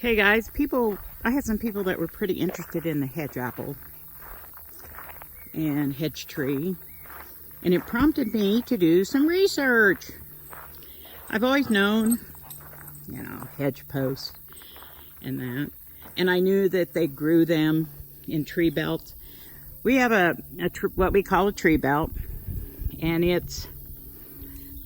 Okay guys, I had some people that were pretty interested in the hedge apple and hedge tree, and it prompted me to do some research. I've always known, hedge posts and that, and I knew that they grew them in tree belts. We have what we call a tree belt, and it's,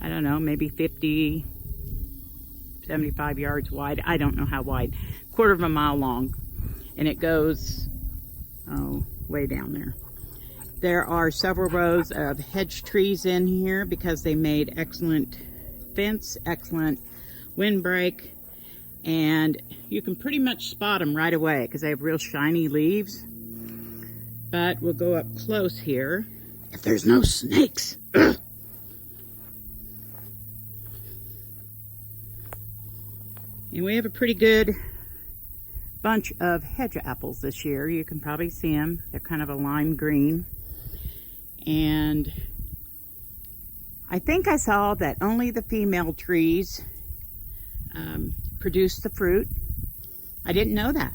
I don't know, maybe 50, 75 yards wide. I don't know how wide. Quarter of a mile long, and it goes way down there. There are several rows of hedge trees in here because they made excellent fence, excellent windbreak, and you can pretty much spot them right away because they have real shiny leaves. But we'll go up close here if there's no snakes. Ugh. And we have a pretty good bunch of hedge apples this year. You can probably see them. They're kind of a lime green. And I think I saw that only the female trees produce the fruit. I didn't know that.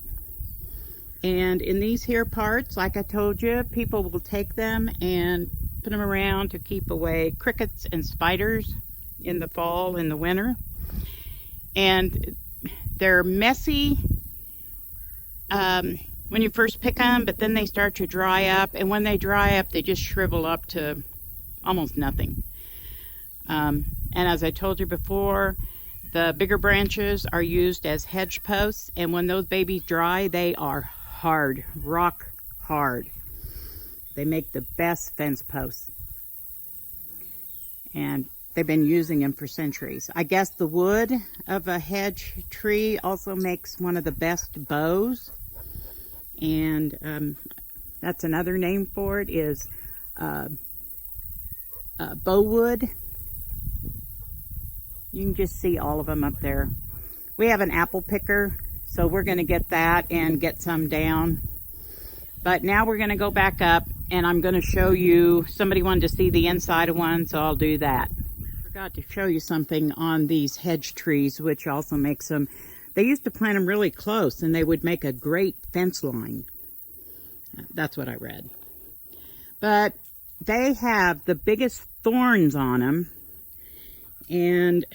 And in these here parts, like I told you, people will take them and put them around to keep away crickets and spiders in the fall and the winter. And they're messy when you first pick them, but then they start to dry up, and when they dry up, they just shrivel up to almost nothing. And as I told you before, the bigger branches are used as hedge posts, and when those babies dry, they are hard, rock hard. They make the best fence posts, and they've been using them for centuries. I guess the wood of a hedge tree also makes one of the best bows. And that's another name for it, is bow wood. You can just see all of them up there. We have an apple picker, so we're going to get that and get some down. But now we're going to go back up, and I'm going to show you, somebody wanted to see the inside of one, so I'll do that. Forgot to show you something on these hedge trees, which also makes them, they used to plant them really close, and they would make a great fence line. That's what I read. But they have the biggest thorns on them, and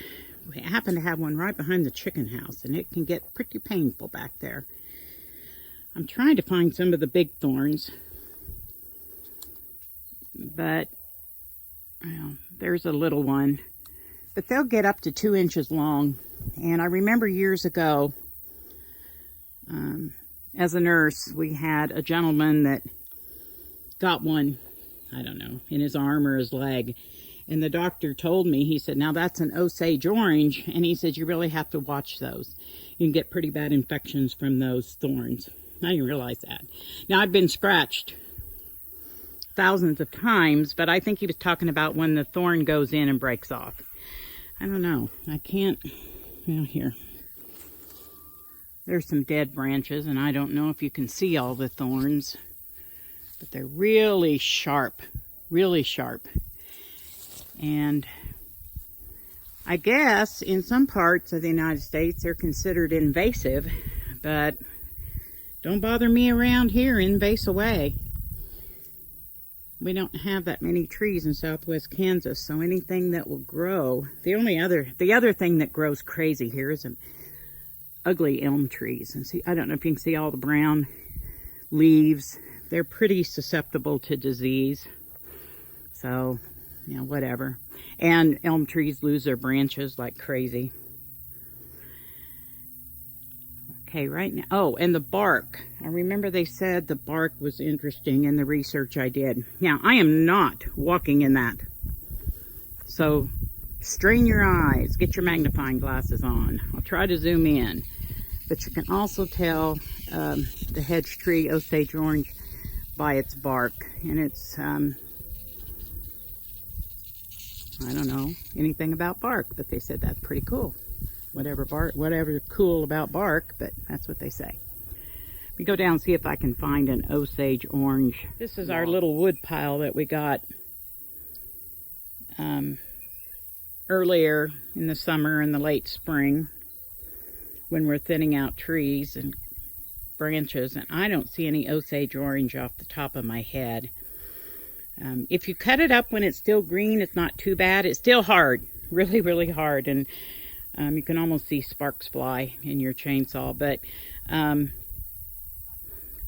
we happen to have one right behind the chicken house, and it can get pretty painful back there. I'm trying to find some of the big thorns, but well, there's a little one. But they'll get up to 2 inches long. And I remember years ago, as a nurse, we had a gentleman that got one, I don't know, in his arm or his leg. And the doctor told me, he said, now that's an Osage orange. And he said, you really have to watch those. You can get pretty bad infections from those thorns. I didn't realize that. Now, I've been scratched thousands of times, but I think he was talking about when the thorn goes in and breaks off. I don't know. I can't, here. There's some dead branches, and I don't know if you can see all the thorns, but they're really sharp, really sharp. And I guess in some parts of the United States, they're considered invasive, but don't bother me around here, invase away. We don't have that many trees in southwest Kansas, so anything that will grow, the other thing that grows crazy here is ugly elm trees. And see, I don't know if you can see all the brown leaves. They're pretty susceptible to disease. So, whatever. And elm trees lose their branches like crazy. Okay, right now, oh, and the bark. I remember they said the bark was interesting in the research I did. Now, I am not walking in that. So, strain your eyes, get your magnifying glasses on. I'll try to zoom in. But you can also tell the hedge tree, Osage orange, by its bark. And it's, I don't know anything about bark, but they said that's pretty cool. Whatever cool about bark, but that's what they say. We go down and see if I can find an Osage orange. This is our little wood pile that we got earlier in the summer and the late spring. when we're thinning out trees and branches, and I don't see any Osage orange off the top of my head. If you cut it up when it's still green, it's not too bad. It's still hard, really, really hard, and you can almost see sparks fly in your chainsaw. But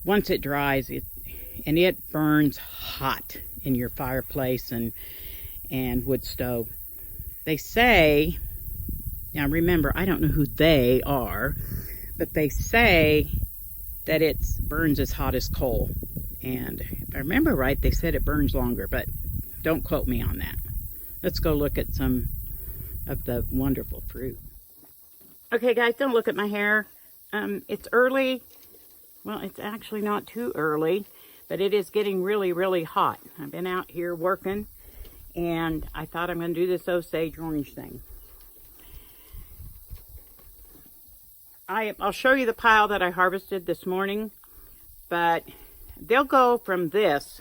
once it dries, it burns hot in your fireplace and wood stove. They say, now remember, I don't know who they are, but they say that it burns as hot as coal. And if I remember right, they said it burns longer, but don't quote me on that. Let's go look at some of the wonderful fruit. Okay, guys, don't look at my hair. It's early. Well, it's actually not too early, but it is getting really, really hot. I've been out here working, and I thought I'm going to do this Osage orange thing. I'll show you the pile that I harvested this morning, but they'll go from this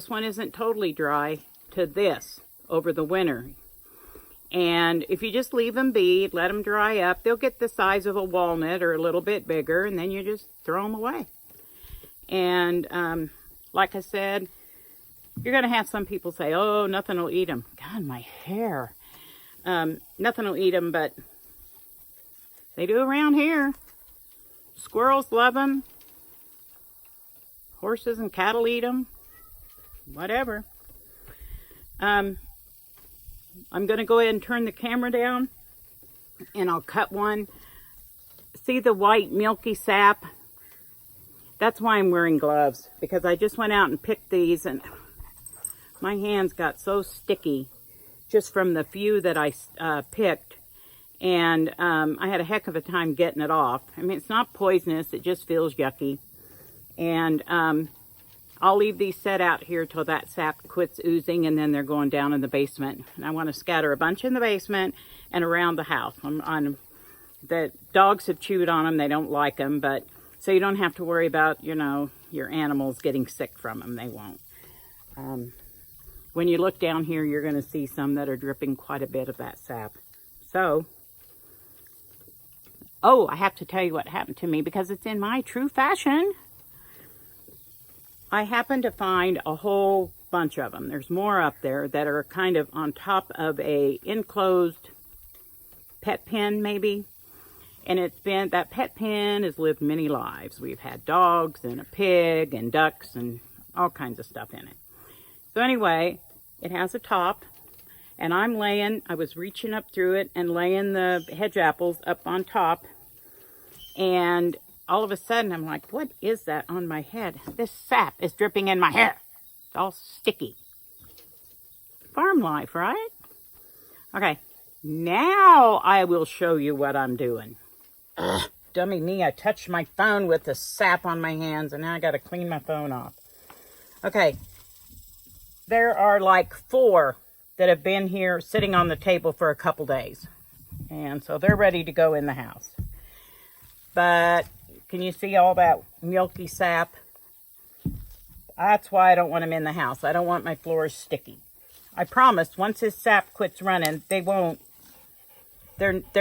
one isn't totally dry, to this over the winter. And if you just leave them be, let them dry up, they'll get the size of a walnut or a little bit bigger, and then you just throw them away. And like I said, you're going to have some people say, oh, nothing will eat them. God, my hair. Nothing will eat them, but they do around here. Squirrels love them. Horses and cattle eat them. Whatever. I'm going to go ahead and turn the camera down, and I'll cut one. See the white milky sap? That's why I'm wearing gloves, because I just went out and picked these, and my hands got so sticky just from the few that I picked. And I had a heck of a time getting it off. I mean, it's not poisonous. It just feels yucky. And I'll leave these set out here till that sap quits oozing, and then they're going down in the basement. And I want to scatter a bunch in the basement and around the house. The dogs have chewed on them. They don't like them, but so you don't have to worry about, your animals getting sick from them. They won't. When you look down here, you're going to see some that are dripping quite a bit of that sap. So, I have to tell you what happened to me, because it's in my true fashion. I happened to find a whole bunch of them. There's more up there that are kind of on top of a enclosed pet pen, maybe. And that pet pen has lived many lives. We've had dogs and a pig and ducks and all kinds of stuff in it. So anyway, it has a top, and I was reaching up through it and laying the hedge apples up on top, and all of a sudden I'm like, what is that on my head? This sap is dripping in my hair. It's all sticky. Farm life, right? Okay, now I will show you what I'm doing. Ugh, dummy me, I touched my phone with the sap on my hands, and now I got to clean my phone off. Okay, there are like 4 that have been here sitting on the table for a couple days. And so they're ready to go in the house. But can you see all that milky sap? That's why I don't want them in the house. I don't want my floors sticky. I promise, once this sap quits running, they're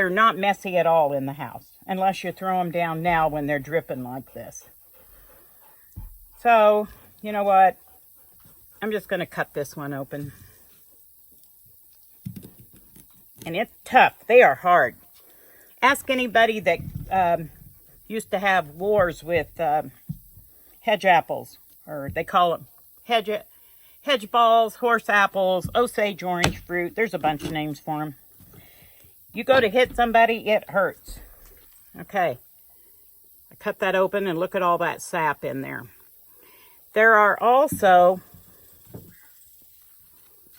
not messy at all in the house. Unless you throw them down now when they're dripping like this. So, you know what? I'm just going to cut this one open. And it's tough. They are hard. Ask anybody that used to have wars with hedge apples. Or they call them hedge balls, horse apples, Osage orange fruit. There's a bunch of names for them. You go to hit somebody, it hurts. Okay. I cut that open and look at all that sap in there. There are also,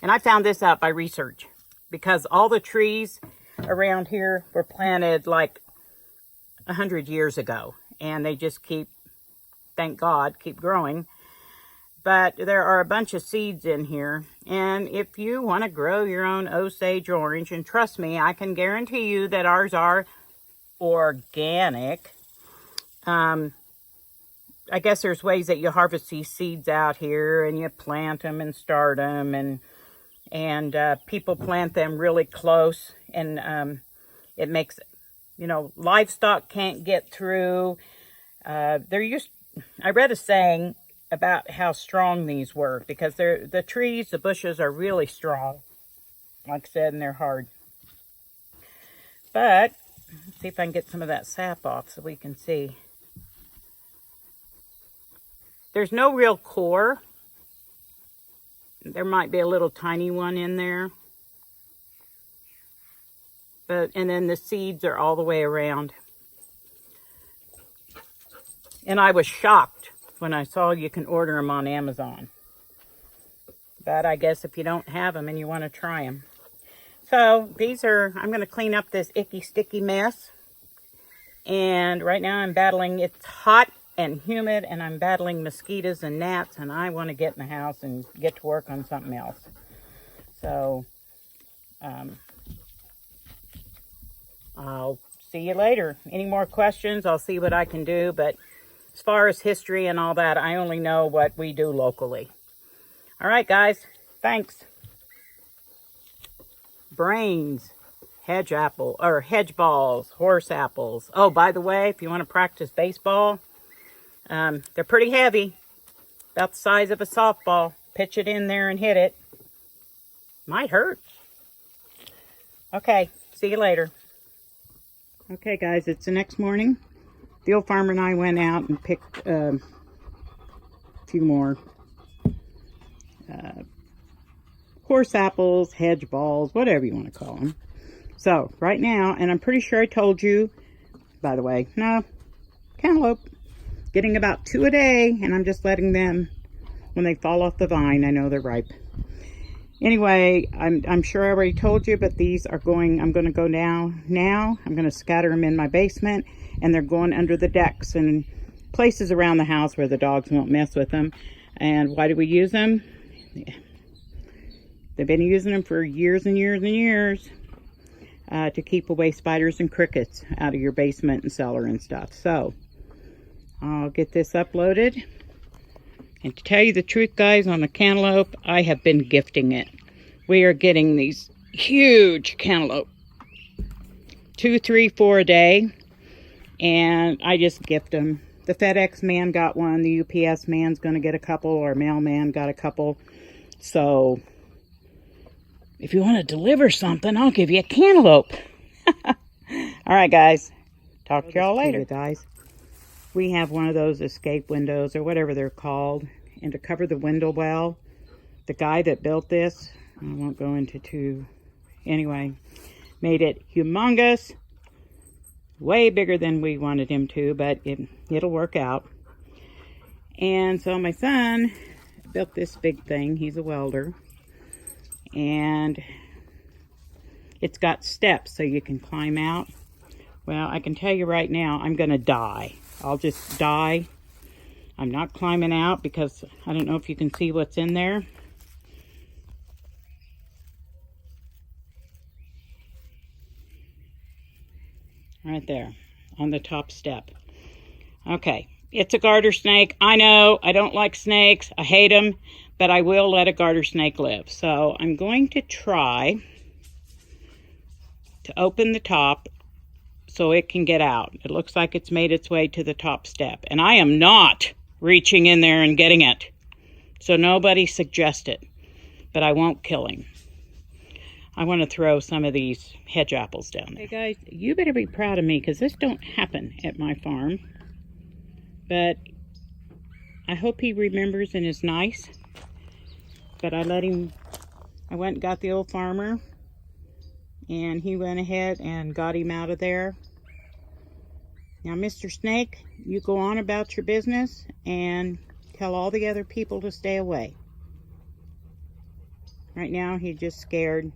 and I found this out by research, because all the trees around here were planted like 100 years ago, and they just thank God, keep growing. But there are a bunch of seeds in here, and if you want to grow your own Osage orange, and trust me, I can guarantee you that ours are organic. I guess there's ways that you harvest these seeds out here, and you plant them and start them, and people plant them really close, and it makes you know, livestock can't get through. I read a saying about how strong these were, because the trees, the bushes are really strong, like I said, and they're hard. But let's see if I can get some of that sap off so we can see. There's no real core. There might be a little tiny one in there. And then the seeds are all the way around. And I was shocked when I saw you can order them on Amazon. But I guess if you don't have them and you want to try them. So I'm going to clean up this icky, sticky mess. And right now I'm battling, it's hot and humid, and I'm battling mosquitoes and gnats, and I want to get in the house and get to work on something else. So, I'll see you later. Any more questions, I'll see what I can do. But as far as history and all that, I only know what we do locally. All right, guys. Thanks. Brains, hedge balls, horse apples. Oh, by the way, if you want to practice baseball, they're pretty heavy, about the size of a softball. Pitch it in there and hit it. Might hurt. Okay, see you later. Okay, guys, it's the next morning. The old farmer and I went out and picked a few more horse apples, hedge balls, whatever you want to call them. So, right now, and I'm pretty sure I told you, by the way, no, cantaloupe. Getting about 2 a day, and I'm just letting them, when they fall off the vine, I know they're ripe. Anyway, I'm sure I already told you, but these are going, I'm going to go now. I'm going to scatter them in my basement, and they're going under the decks and places around the house where the dogs won't mess with them. And why do we use them? They've been using them for years and years and years to keep away spiders and crickets out of your basement and cellar and stuff. So, I'll get this uploaded. And to tell you the truth, guys, on the cantaloupe, I have been gifting it. We are getting these huge cantaloupe. 2, 3, 4 a day. And I just gift them. The FedEx man got one. The UPS man's going to get a couple. Or mailman got a couple. So, if you want to deliver something, I'll give you a cantaloupe. Alright, guys. Talk to y'all later, guys. We have one of those escape windows, or whatever they're called, and to cover the window well, the guy that built this, I won't go into anyway, made it humongous, way bigger than we wanted him to, but it'll work out. And so my son built this big thing. He's a welder, and it's got steps so you can climb out. Well, I can tell you right now, I'm going to die. I'll just die. I'm not climbing out because I don't know if you can see what's in there. Right there on the top step. Okay, it's a garter snake. I know, I don't like snakes. I hate them, but I will let a garter snake live. So I'm going to try to open the top so it can get out. It looks like it's made its way to the top step. And I am not reaching in there and getting it. So nobody suggest it. But I won't kill him. I want to throw some of these hedge apples down there. Hey guys, you better be proud of me, because this don't happen at my farm. But I hope he remembers and is nice. But I went and got the old farmer. And he went ahead and got him out of there. Now, Mr. Snake, you go on about your business and tell all the other people to stay away. Right now, he's just scared.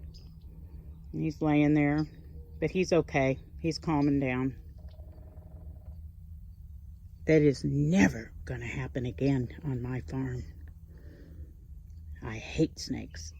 And he's laying there. But he's okay. He's calming down. That is never going to happen again on my farm. I hate snakes.